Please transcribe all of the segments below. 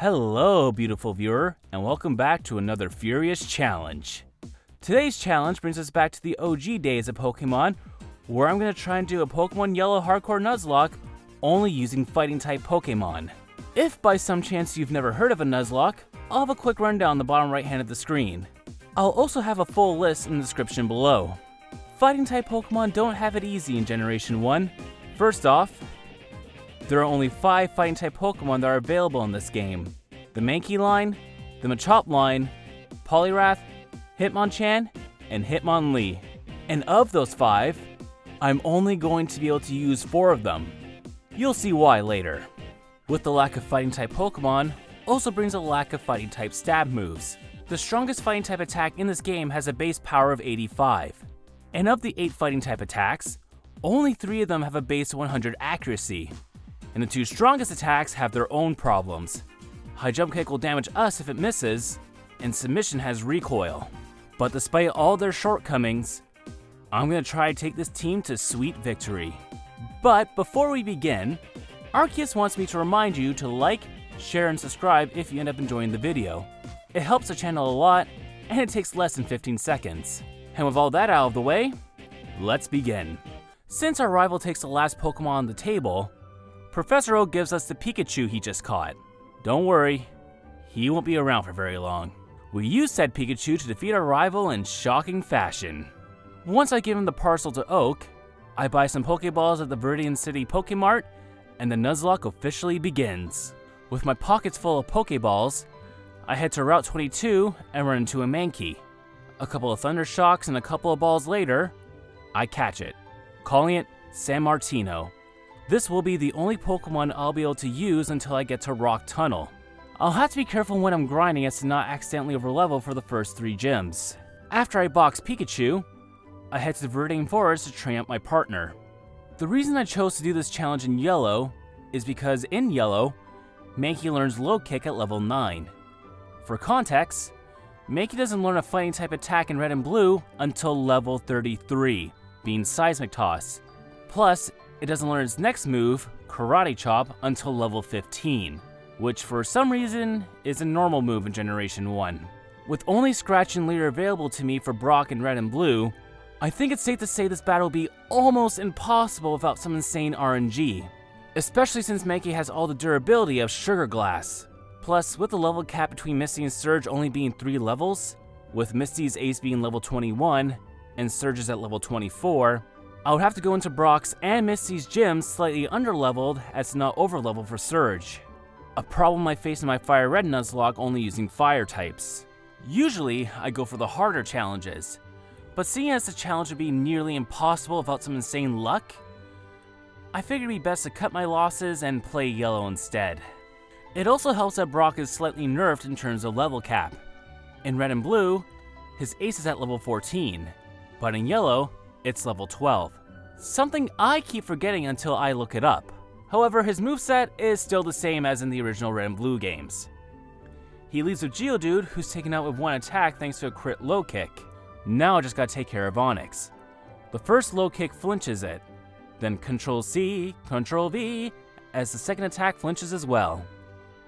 Hello, beautiful viewer, and welcome back to another Furious Challenge. Today's challenge brings us back to the OG days of Pokemon, where I'm going to try and do a Pokemon Yellow Hardcore Nuzlocke only using Fighting-type Pokemon. If by some chance you've never heard of a Nuzlocke, I'll have a quick rundown on the bottom right hand of the screen. I'll also have a full list in the description below. Fighting-type Pokemon don't have it easy in Generation 1. First off, there are only 5 Fighting-type Pokemon that are available in this game. The Mankey line, the Machop line, Poliwrath, Hitmonchan, and Hitmonlee. And of those 5, I'm only going to be able to use 4 of them. You'll see why later. With the lack of Fighting-type Pokemon, also brings a lack of Fighting-type stab moves. The strongest Fighting-type attack in this game has a base power of 85. And of the 8 Fighting-type attacks, only 3 of them have a base 100 accuracy. And the 2 strongest attacks have their own problems. High Jump Kick will damage us if it misses, and Submission has recoil. But despite all their shortcomings, I'm going to try to take this team to sweet victory. But before we begin, Arceus wants me to remind you to like, share, and subscribe if you end up enjoying the video. It helps the channel a lot, and it takes less than 15 seconds. And with all that out of the way, let's begin. Since our rival takes the last Pokemon on the table, Professor Oak gives us the Pikachu he just caught. Don't worry, he won't be around for very long. We use said Pikachu to defeat our rival in shocking fashion. Once I give him the parcel to Oak, I buy some Pokeballs at the Viridian City Pokemart, and the Nuzlocke officially begins. With my pockets full of Pokeballs, I head to Route 22 and run into a Mankey. A couple of Thunder Shocks and a couple of balls later, I catch it, calling it San Martino. This will be the only Pokemon I'll be able to use until I get to Rock Tunnel. I'll have to be careful when I'm grinding as to not accidentally overlevel for the first 3 gyms. After I box Pikachu, I head to the Viridian Forest to train up my partner. The reason I chose to do this challenge in Yellow is because in Yellow, Mankey learns Low Kick at level 9. For context, Mankey doesn't learn a fighting type attack in Red and Blue until level 33, being Seismic Toss. Plus, it doesn't learn its next move, Karate Chop, until level 15, which for some reason is a normal move in Generation 1. With only Scratch and Leer available to me for Brock in Red and Blue, I think it's safe to say this battle will be almost impossible without some insane RNG, especially since Mankey has all the durability of Sugar Glass. Plus, with the level cap between Misty and Surge only being 3 levels, with Misty's Ace being level 21 and Surge's at level 24, I would have to go into Brock's and Misty's gyms slightly underleveled as to not overlevel for Surge. A problem I face in my Fire Red Nuzlocke only using Fire types. Usually, I go for the harder challenges, but seeing as the challenge would be nearly impossible without some insane luck, I figured it'd be best to cut my losses and play Yellow instead. It also helps that Brock is slightly nerfed in terms of level cap. In Red and Blue, his Ace is at level 14, but in Yellow, it's level 12. Something I keep forgetting until I look it up. However, his moveset is still the same as in the original Red and Blue games. He leads with Geodude, who's taken out with 1 attack thanks to a crit low kick. Now I just gotta take care of Onyx. The first low kick flinches it, then Ctrl-C, Ctrl-V, as the second attack flinches as well.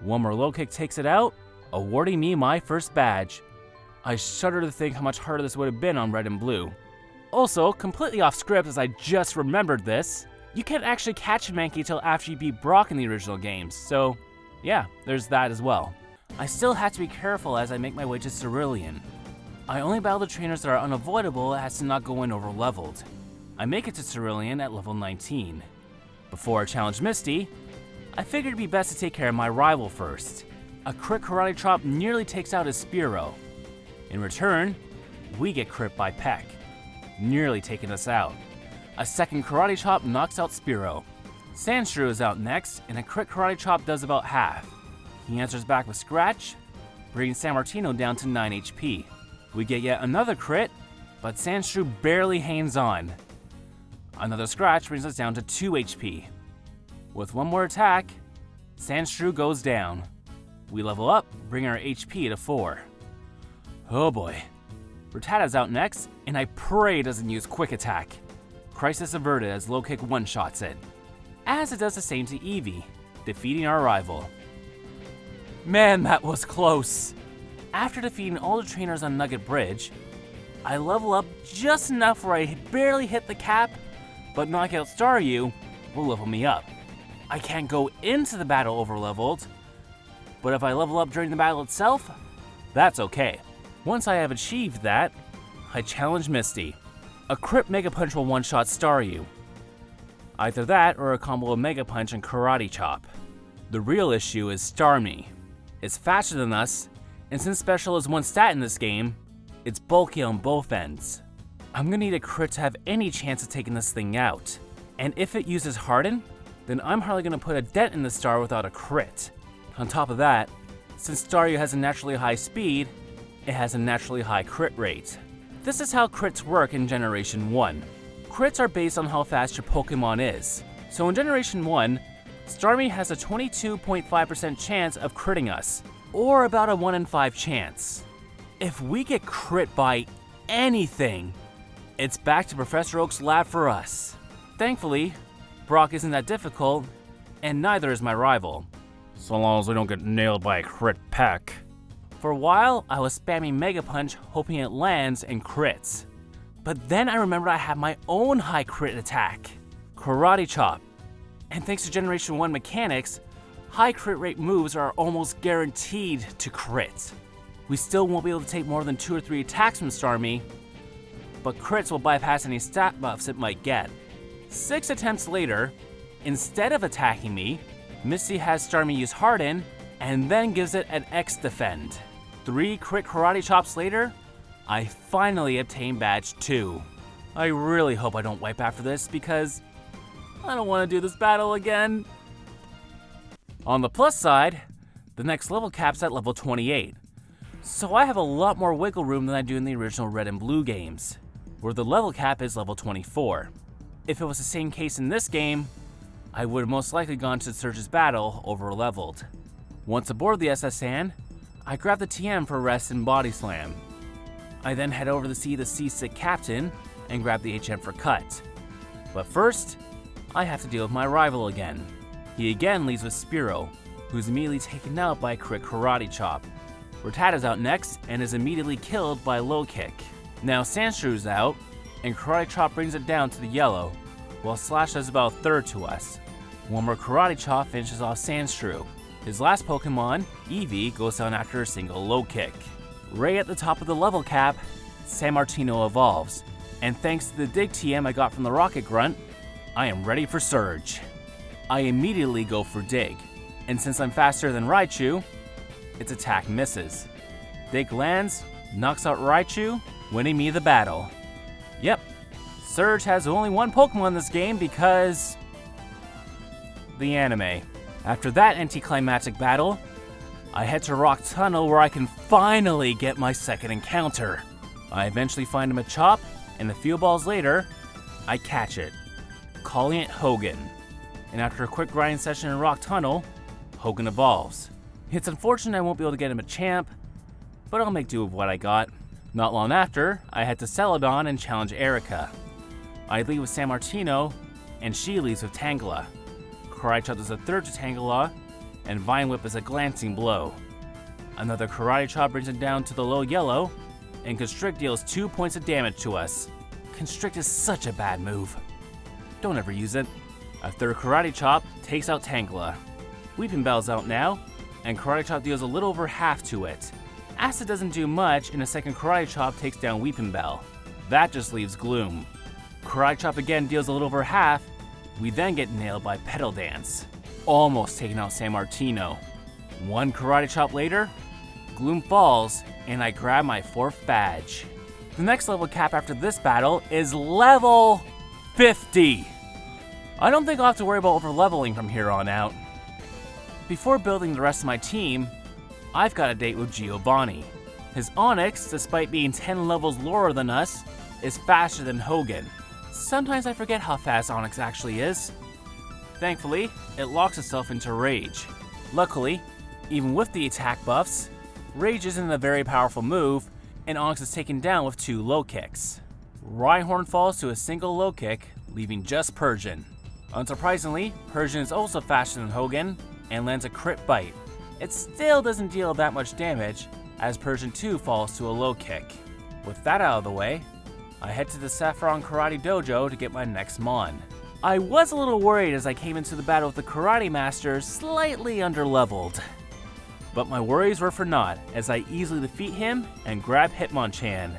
One more low kick takes it out, awarding me my first badge. I shudder to think how much harder this would have been on Red and Blue. Also, completely off script as I just remembered this, you can't actually catch a Mankey till after you beat Brock in the original games, so yeah, there's that as well. I still have to be careful as I make my way to Cerulean. I only battle the trainers that are unavoidable as to not go in overleveled. I make it to Cerulean at level 19. Before I challenge Misty, I figured it'd be best to take care of my rival first. A crit Karate Chop nearly takes out his Spearow. In return, we get crit by Peck, nearly taking us out. A second Karate Chop knocks out Spearow. Sandshrew is out next, and a crit Karate Chop does about half. He answers back with Scratch, bringing San Martino down to 9 HP. We get yet another crit, but Sandshrew barely hangs on. Another Scratch brings us down to 2 HP. With one more attack, Sandshrew goes down. We level up, bringing our HP to 4. Oh boy. Rattata's out next, and I pray it doesn't use Quick Attack. Crisis averted as Low Kick one-shots it, as it does the same to Eevee, defeating our rival. Man, that was close. After defeating all the trainers on Nugget Bridge, I level up just enough where I barely hit the cap, but Knockout Staryu will level me up. I can't go into the battle overleveled, but if I level up during the battle itself, that's okay. Once I have achieved that, I challenge Misty. A crit Mega Punch will one-shot Staryu. Either that or a combo of Mega Punch and Karate Chop. The real issue is Starmie. It's faster than us, and since Special is one stat in this game, it's bulky on both ends. I'm gonna need a crit to have any chance of taking this thing out. And if it uses Harden, then I'm hardly gonna put a dent in the star without a crit. On top of that, since Staryu has a naturally high speed, it has a naturally high crit rate. This is how crits work in Generation 1. Crits are based on how fast your Pokemon is. So in Generation 1, Starmie has a 22.5% chance of critting us, or about a 1 in 5 chance. If we get crit by anything, it's back to Professor Oak's lab for us. Thankfully, Brock isn't that difficult, and neither is my rival. So long as we don't get nailed by a crit peck. For a while, I was spamming Mega Punch hoping it lands and crits. But then I remembered I have my own high crit attack, Karate Chop. And thanks to Generation 1 mechanics, high crit rate moves are almost guaranteed to crit. We still won't be able to take more than 2 or 3 attacks from Starmie, but crits will bypass any stat buffs it might get. 6 attempts later, instead of attacking me, Misty has Starmie use Harden, and then gives it an X defend. 3 crit Karate Chops later, I finally obtain Badge 2. I really hope I don't wipe after this because I don't want to do this battle again. On the plus side, the next level cap's at level 28, so I have a lot more wiggle room than I do in the original Red and Blue games, where the level cap is level 24. If it was the same case in this game, I would have most likely gone to Surge's battle over-leveled. Once aboard the SSN, I grab the TM for rest and body slam. I then head over to see the seasick captain and grab the HM for cut. But first, I have to deal with my rival again. He again leads with Spearow, who's immediately taken out by a crit Karate Chop. Rattata's out next and is immediately killed by a low kick. Now Sandshrew's out, and Karate Chop brings it down to the yellow, while Slash does about a third to us. One more Karate Chop finishes off Sandshrew. His last Pokemon, Eevee, goes down after a single low kick. Right at the top of the level cap, Sammartino evolves, and thanks to the Dig TM I got from the Rocket Grunt, I am ready for Surge. I immediately go for Dig, and since I'm faster than Raichu, its attack misses. Dig lands, knocks out Raichu, winning me the battle. Yep, Surge has only one Pokemon in this game because the anime. After that anticlimactic battle, I head to Rock Tunnel where I can finally get my second encounter. I eventually find a Machop, and a few balls later, I catch it, calling it Hogan. And after a quick grinding session in Rock Tunnel, Hogan evolves. It's unfortunate I won't be able to get him a champ, but I'll make do with what I got. Not long after, I head to Celadon and challenge Erica. I lead with Sammartino, and she leads with Tangela. Karate Chop does a third to Tangela, and Vine Whip is a glancing blow. Another Karate Chop brings it down to the low yellow, and Constrict deals 2 points of damage to us. Constrict is such a bad move. Don't ever use it. A third Karate Chop takes out Tangela. Weeping Bell's out now, and Karate Chop deals a little over half to it. Acid doesn't do much, and a second Karate Chop takes down Weeping Bell. That just leaves Gloom. Karate Chop again deals a little over half. We then get nailed by Petal Dance, almost taking out Sammartino. One Karate Chop later, Gloom falls, and I grab my 4th badge. The next level cap after this battle is level 50. I don't think I'll have to worry about overleveling from here on out. Before building the rest of my team, I've got a date with Giovanni. His Onyx, despite being 10 levels lower than us, is faster than Hogan. Sometimes I forget how fast Onyx actually is. Thankfully, it locks itself into Rage. Luckily, even with the attack buffs, Rage isn't a very powerful move, and Onyx is taken down with 2 low kicks. Rhyhorn falls to a single low kick, leaving just Persian. Unsurprisingly, Persian is also faster than Hogan, and lands a crit bite. It still doesn't deal that much damage, as Persian 2 falls to a low kick. With that out of the way, I head to the Saffron Karate Dojo to get my next Mon. I was a little worried as I came into the battle with the Karate Master slightly underleveled. But my worries were for naught, as I easily defeat him and grab Hitmonchan.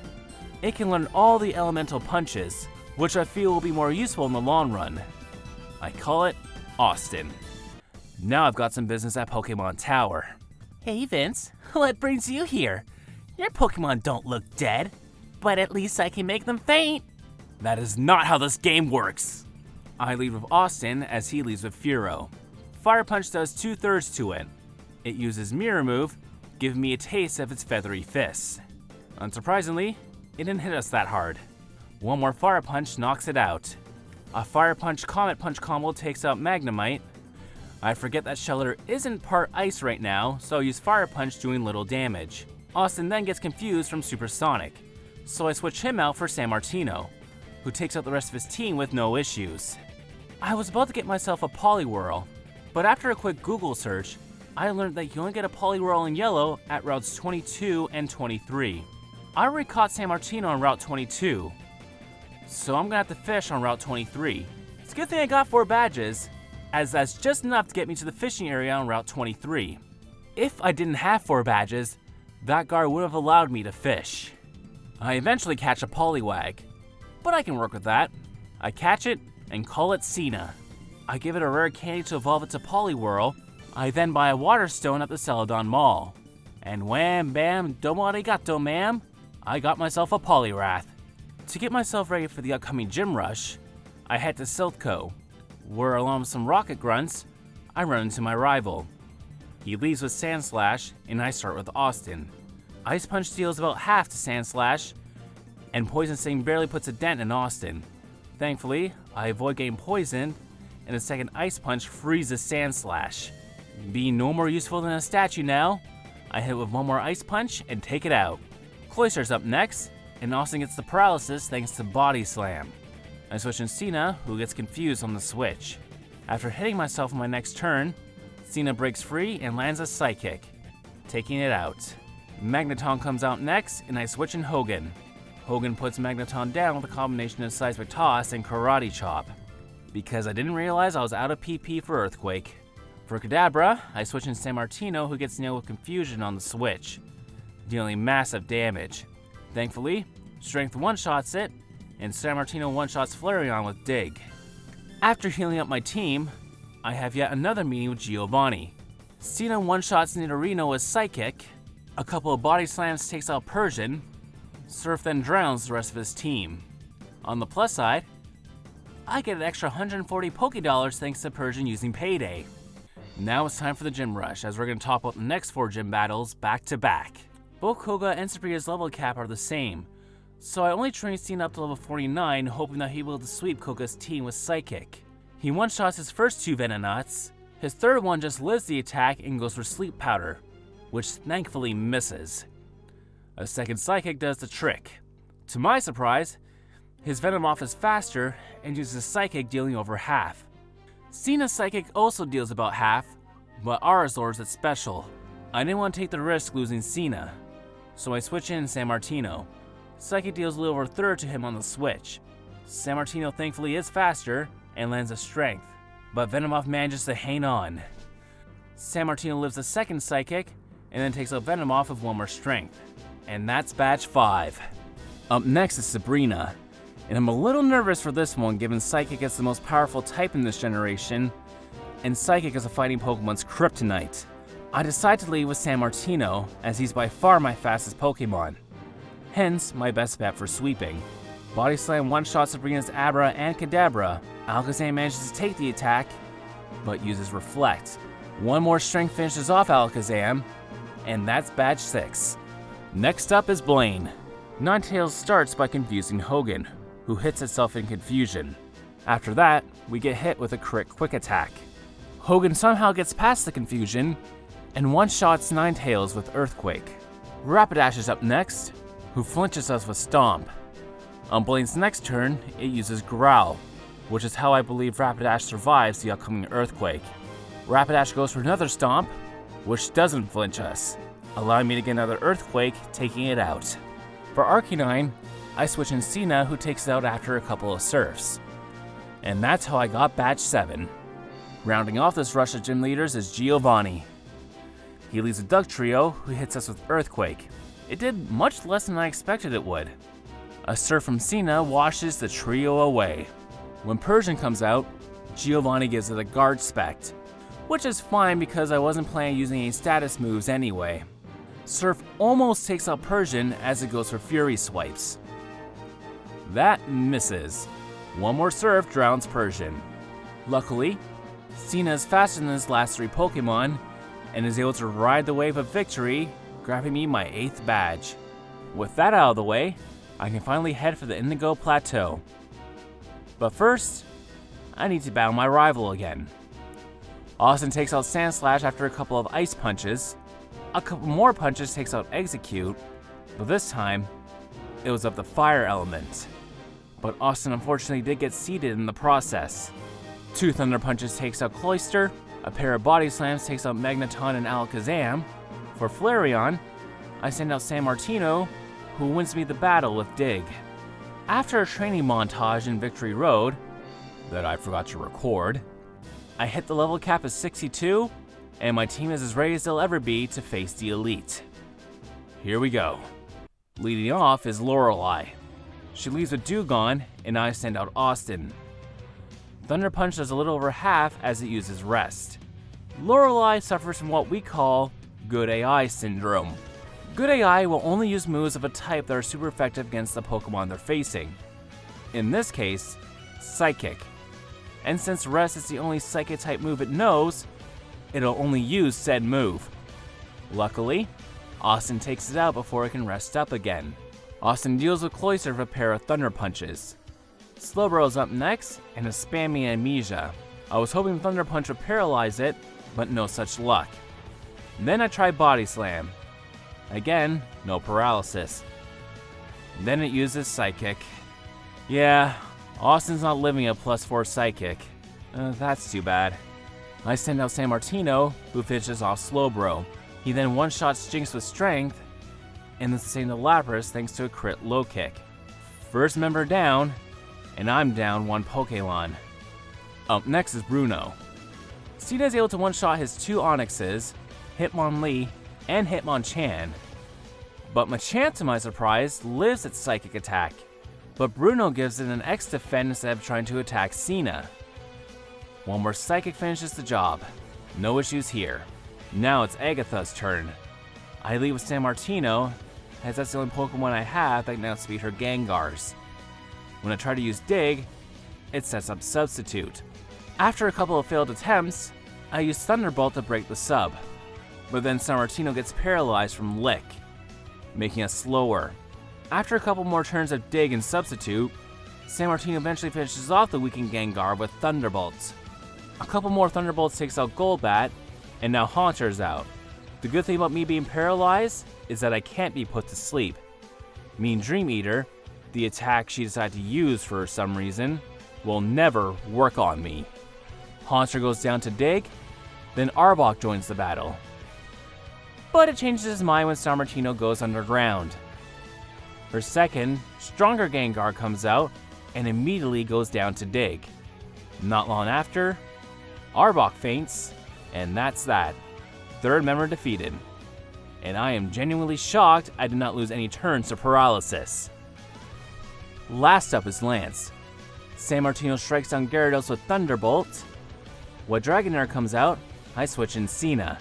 It can learn all the elemental punches, which I feel will be more useful in the long run. I call it Austin. Now I've got some business at Pokémon Tower. Hey Vince, what brings you here? Your Pokémon don't look dead, but at least I can make them faint. That is not how this game works. I lead with Austin as he leads with Furo. Fire Punch does 2/3 to it. It uses Mirror Move, giving me a taste of its feathery fists. Unsurprisingly, it didn't hit us that hard. One more Fire Punch knocks it out. A Fire Punch Comet Punch combo takes out Magnemite. I forget that Shelter isn't part ice right now, so I use Fire Punch doing little damage. Austin then gets confused from Supersonic, so I switch him out for San Martino, who takes out the rest of his team with no issues. I was about to get myself a Poliwhirl, but after a quick Google search, I learned that you only get a Poliwhirl in yellow at routes 22 and 23. I already caught San Martino on route 22, so I'm gonna have to fish on route 23. It's a good thing I got 4 badges, as that's just enough to get me to the fishing area on route 23. If I didn't have 4 badges, that guard would have allowed me to fish. I eventually catch a Poliwag, but I can work with that. I catch it and call it Cena. I give it a rare candy to evolve it to Poliwhirl. I then buy a water stone at the Celadon Mall. And wham bam domo arigato ma'am, I got myself a Poliwrath. To get myself ready for the upcoming gym rush, I head to Silph, where along with some rocket grunts, I run into my rival. He leaves with Sandslash, and I start with Austin. Ice Punch deals about half to Sandslash, and Poison Sting barely puts a dent in Austin. Thankfully, I avoid getting poisoned, and the second Ice Punch freezes Sandslash. Being no more useful than a statue now, I hit with one more Ice Punch and take it out. Cloyster's up next, and Austin gets the paralysis thanks to Body Slam. I switch in Cena, who gets confused on the switch. After hitting myself on my next turn, Cena breaks free and lands a Psychic, taking it out. Magneton comes out next, and I switch in Hogan. Hogan puts Magneton down with a combination of Seismic Toss and Karate Chop, because I didn't realize I was out of PP for Earthquake. For Kadabra, I switch in San Martino, who gets nailed with Confusion on the switch, dealing massive damage. Thankfully, Strength one-shots it, and San Martino one-shots Flareon with Dig. After healing up my team, I have yet another meeting with Giovanni. Cena one-shots Nidorino with Psychic, a couple of Body Slams takes out Persian, Surf then drowns the rest of his team. On the plus side, I get an extra 140 Pokédollars thanks to Persian using Payday. Now it's time for the gym rush, as we're going to top up the next 4 gym battles back to back. Both Koga and Sabrina's level cap are the same, so I only train Cena up to level 49, hoping that he'll be able to sweep Koga's team with Psychic. He one-shots his first 2 Venonauts, his third one just lives the attack and goes for Sleep Powder, which thankfully misses. A second Psychic does the trick. To my surprise, his Venomoth is faster and uses Psychic, dealing over half. Cena's Psychic also deals about half, but Arazor's its special. I didn't want to take the risk losing Cena, so I switch in San Martino. Psychic deals a little over a third to him on the switch. San Martino thankfully is faster and lands a Strength, but Venomoth manages to hang on. San Martino lives a second Psychic and then takes out Venomoth with one more Strength. And that's batch 5. Up next is Sabrina, and I'm a little nervous for this one given Psychic is the most powerful type in this generation, and Psychic is a fighting Pokemon's kryptonite. I decide to lead with San Martino, as he's by far my fastest Pokemon, hence my best bet for sweeping. Body Slam one-shots Sabrina's Abra and Kadabra. Alakazam manages to take the attack, but uses Reflect. One more Strength finishes off Alakazam, and that's batch 6. Next up is Blaine. Ninetales starts by confusing Hogan, who hits itself in confusion. After that, we get hit with a crit quick attack. Hogan somehow gets past the confusion, and one-shots Ninetales with Earthquake. Rapidash is up next, who flinches us with Stomp. On Blaine's next turn, it uses Growl, which is how I believe Rapidash survives the upcoming Earthquake. Rapidash goes for another Stomp, which doesn't flinch us, allowing me to get another Earthquake, taking it out. For Arcanine, I switch in Cena, who takes it out after a couple of surfs. And that's how I got Batch 7. Rounding off this rush of gym leaders is Giovanni. He leads a Duck Trio, who hits us with Earthquake. It did much less than I expected it would. A surf from Cena washes the trio away. When Persian comes out, Giovanni gives it a Guard Spect, which is fine because I wasn't planning on using any status moves anyway. Surf almost takes out Persian as it goes for Fury Swipes. That misses. One more surf drowns Persian. Luckily, Cena is faster than his last 3 Pokemon and is able to ride the wave of victory, grabbing me my 8th badge. With that out of the way, I can finally head for the Indigo Plateau. But first, I need to battle my rival again. Austin takes out Sandslash after a couple of Ice Punches. A couple more punches takes out Execute, but this time, it was of the Fire element. But Austin unfortunately did get seeded in the process. 2 Thunder Punches takes out Cloyster, a pair of Body Slams takes out Magneton and Alakazam. For Flareon, I send out San Martino, who wins me the battle with Dig. After a training montage in Victory Road, that I forgot to record, I hit the level cap of 62, and my team is as ready as they'll ever be to face the Elite. Here we go. Leading off is Lorelei. She leaves with Dewgong, and I send out Austin. Thunder Punch does a little over half as it uses Rest. Lorelei suffers from what we call Good AI syndrome. Good AI will only use moves of a type that are super effective against the Pokemon they're facing. In this case, Psychic. And since Rest is the only Psychic type move it knows, it'll only use said move. Luckily, Austin takes it out before it can rest up again. Austin deals with Cloyster with a pair of Thunder Punches. Slowbro's up next, and a spammy Amnesia. I was hoping Thunder Punch would paralyze it, but no such luck. Then I tried Body Slam. Again, no paralysis. Then it uses Psychic. Yeah, Austin's not living a +4 Psychic. That's too bad. I send out San Martino, who finishes off Slowbro. He then one-shots Jinx with Strength, and then sustains the Lapras thanks to a crit low kick. First member down, and I'm down 1 Pokemon. Up next is Bruno. Cena is able to one-shot his 2 Onyxes, Hitmonlee and Hitmonchan. But Machamp, to my surprise, lives its Psychic attack. But Bruno gives it an X defend instead of trying to attack Cena. One more Psychic finishes the job. No issues here. Now it's Agatha's turn. I lead with San Martino, as that's the only Pokemon I have that can outspeed her Gengars. When I try to use Dig, it sets up Substitute. After a couple of failed attempts, I use Thunderbolt to break the sub. But then San Martino gets paralyzed from Lick, making us slower. After a couple more turns of Dig and Substitute, San Martino eventually finishes off the weakened Gengar with Thunderbolts. A couple more Thunderbolts takes out Golbat, and now Haunter's out. The good thing about me being paralyzed is that I can't be put to sleep. Me and Dream Eater, the attack she decided to use for some reason, will never work on me. Haunter goes down to Dig, then Arbok joins the battle. But it changes his mind when San Martino goes underground. For second, stronger Gengar comes out and immediately goes down to Dig. Not long after, Arbok faints, and that's that. Third member defeated. And I am genuinely shocked I did not lose any turns to paralysis. Last up is Lance. San Martino strikes down Gyarados with Thunderbolt. When Dragonair comes out, I switch in Cena.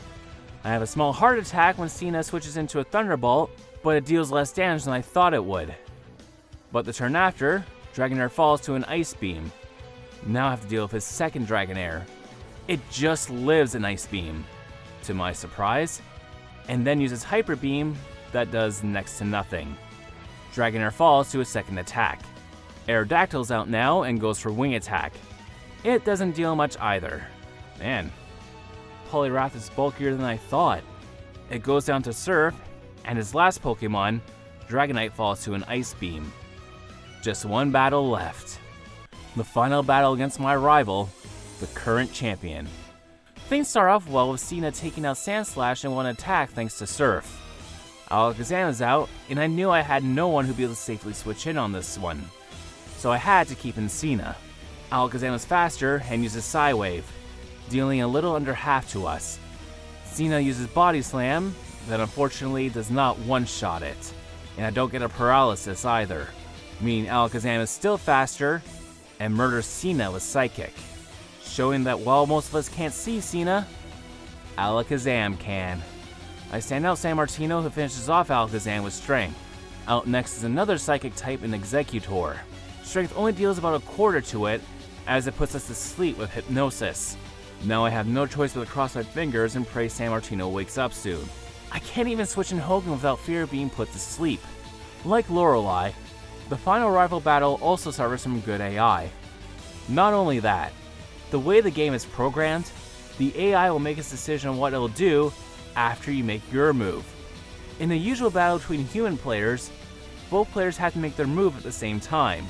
I have a small heart attack when Cena switches into a Thunderbolt, but it deals less damage than I thought it would. But the turn after, Dragonair falls to an Ice Beam. Now I have to deal with his second Dragonair. It just lives an Ice Beam, to my surprise, and then uses Hyper Beam that does next to nothing. Dragonair falls to a second attack. Aerodactyl's out now and goes for Wing Attack. It doesn't deal much either. Man, Poliwrath is bulkier than I thought. It goes down to Surf, and his last Pokemon, Dragonite, falls to an Ice Beam. Just one battle left. The final battle against my rival, the current champion. Things start off well with Cena taking out Sandslash in one attack thanks to Surf. Alakazam is out, and I knew I had no one who'd be able to safely switch in on this one, so I had to keep in Cena. Alakazam is faster and uses Psy-Wave, dealing a little under half to us. Cena uses Body Slam, that unfortunately does not one-shot it, and I don't get a paralysis either, meaning Alakazam is still faster and murders Cena with Psychic, showing that while most of us can't see Cena, Alakazam can. I stand out San Martino, who finishes off Alakazam with Strength. Out next is another Psychic type in Exeggutor. Strength only deals about a quarter to it, as it puts us to sleep with Hypnosis. Now I have no choice but to cross my fingers and pray San Martino wakes up soon. I can't even switch in Hogan without fear of being put to sleep. Like Lorelei, the final rival battle also suffers from good AI. Not only that, the way the game is programmed, the AI will make its decision on what it will do after you make your move. In a usual battle between human players, both players have to make their move at the same time,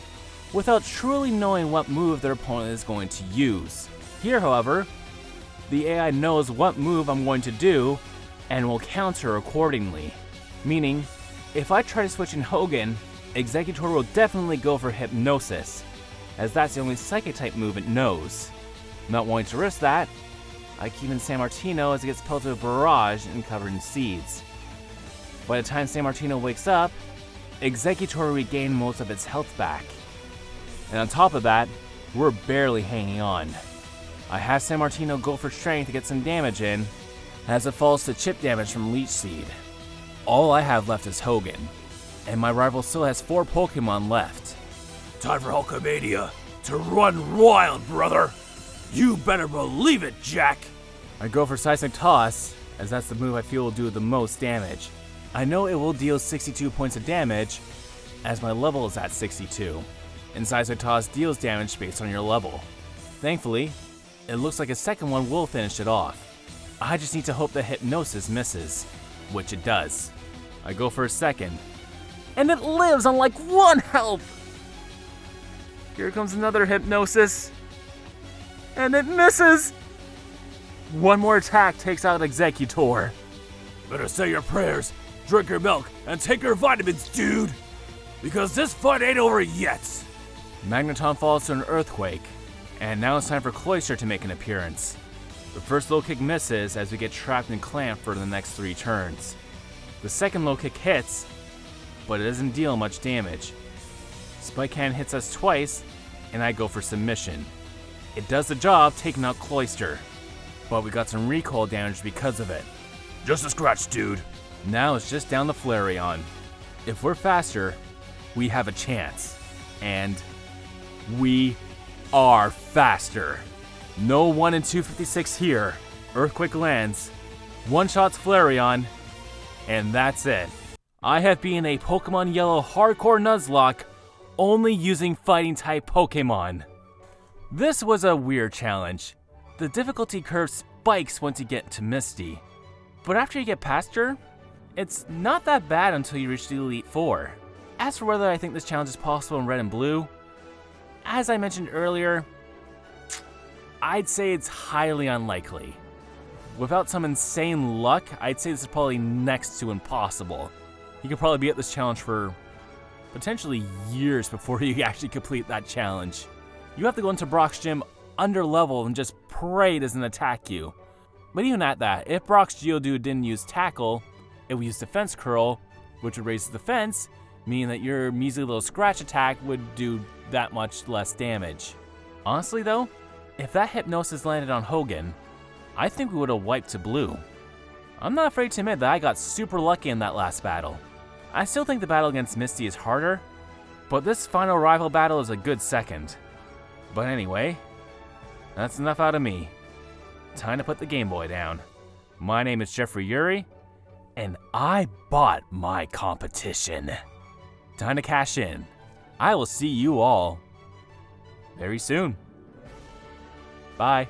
without truly knowing what move their opponent is going to use. Here, however, the AI knows what move I'm going to do and will counter accordingly. Meaning, if I try to switch in Hogan, Exeggutor will definitely go for Hypnosis, as that's the only Psychic type move it knows. Not wanting to risk that, I keep in San Martino as it gets pelted with Barrage and covered in seeds. By the time San Martino wakes up, Exeggutor will regain most of its health back. And on top of that, we're barely hanging on. I have San Martino go for Strength to get some damage in, as it falls to chip damage from Leech Seed. All I have left is Hogan, and my rival still has 4 Pokemon left. Time for Hulkamania to run wild, brother! You better believe it, Jack! I go for Seismic Toss, as that's the move I feel will do the most damage. I know it will deal 62 points of damage, as my level is at 62, and Seismic Toss deals damage based on your level. Thankfully, it looks like a second one will finish it off. I just need to hope that Hypnosis misses, which it does. I go for a second, and it lives on like 1 health! Here comes another Hypnosis, and it misses! One more attack takes out Exeggutor. Better say your prayers, drink your milk, and take your vitamins, dude! Because this fight ain't over yet! Magneton falls to an Earthquake, and now it's time for Cloyster to make an appearance. The first low kick misses as we get trapped and clamped for the next 3 turns. The second low kick hits, but it doesn't deal much damage. Spike Cannon hits us twice, and I go for Submission. It does the job taking out Cloyster, but we got some recoil damage because of it. Just a scratch, dude. Now it's just down to Flareon. If we're faster, we have a chance. And we are faster. No 1 in 256 here. Earthquake lands, one-shots Flareon, and that's it. I have been a Pokemon Yellow Hardcore Nuzlocke only using Fighting-type Pokemon. This was a weird challenge. The difficulty curve spikes once you get to Misty, but after you get past her, it's not that bad until you reach the Elite Four. As for whether I think this challenge is possible in Red and Blue, as I mentioned earlier, I'd say it's highly unlikely. Without some insane luck, I'd say this is probably next to impossible. You could probably be at this challenge for potentially years before you actually complete that challenge. You have to go into Brock's gym under level and just pray it doesn't attack you. But even at that, if Brock's Geodude didn't use Tackle, it would use Defense Curl, which would raise the defense, meaning that your measly little scratch attack would do that much less damage. Honestly though, if that Hypnosis landed on Hogan, I think we would have wiped to blue. I'm not afraid to admit that I got super lucky in that last battle. I still think the battle against Misty is harder, but this final rival battle is a good second. But anyway, that's enough out of me. Time to put the Game Boy down. My name is Jeffrey Yuri, and I bought my competition. Time to cash in. I will see you all very soon. Bye.